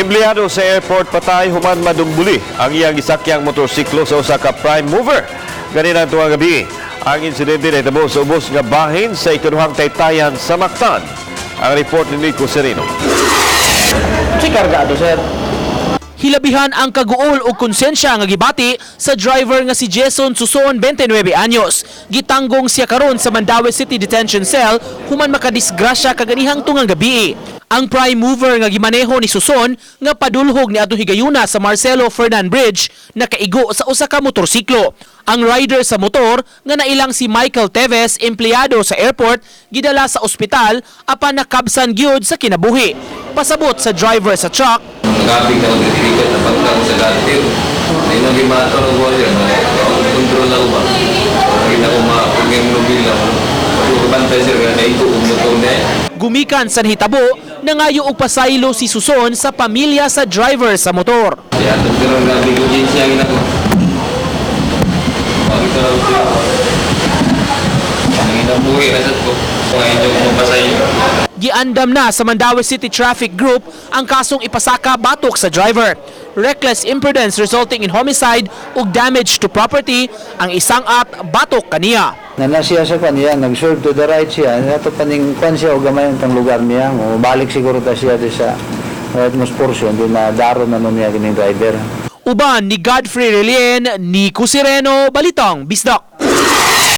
Empleyado sa airport patay human madumbuli ang iyang gisakyang motorsiklo sa usa ka prime mover. Ganina tuwang gabi, ang insidente na itabo sa ubos nga bahin sa ikaduhang taytayan sa Mactan. Ang report ni Nico Sereno. Si kargado, sir. Hilabihan ang kaguol o konsensya nga gibati sa driver nga si Jason Suson, 29 anyos. Gitanggong siya karon sa Mandaue City Detention Cell human makadisgrasya kaganihang tungang gabi. Ang prime mover nga gimaneho ni Suson nga padulhog ni adtong higayuna sa Marcelo Fernan Bridge nakaigo sa usa ka motorsiklo. Ang rider sa motor nga nailang si Michael Teves, empleyado sa airport, gidala sa ospital apan nakabsan gyud sa kinabuhi. Pasabot sa driver sa truck, Nagabig na ako diligat na pagkang sa latir. Ay nagimato ng water. Kontrol ako ba? Hindi na ako makapag-imnobil na ako. Pagkabantay sir, na ito umuto na gumikan sa hitabo, nangayo og pasaylo si Suson sa pamilya sa driver sa motor. Kaya ito pero nagabig ko din siya ginagawa. Pakita lang siya. Ang inabuhi na sa ko. Kung hindi ko mapasayin. Giandam na sa Mandaue City Traffic Group ang kasong ipasaka batok sa driver. Reckless imprudence resulting in homicide ug damage to property ang isang at batok kaniya. Nana siya sa kanya, nag-swerve to the right siya. Nato paning kwan siya o gamay ang lugar niya. O balik siguro ta siya sa rightmost portion. Doon na daro na nun niya kining driver. Uban ni Godfrey Relien, Nico Sereno, Balitang Bisdak.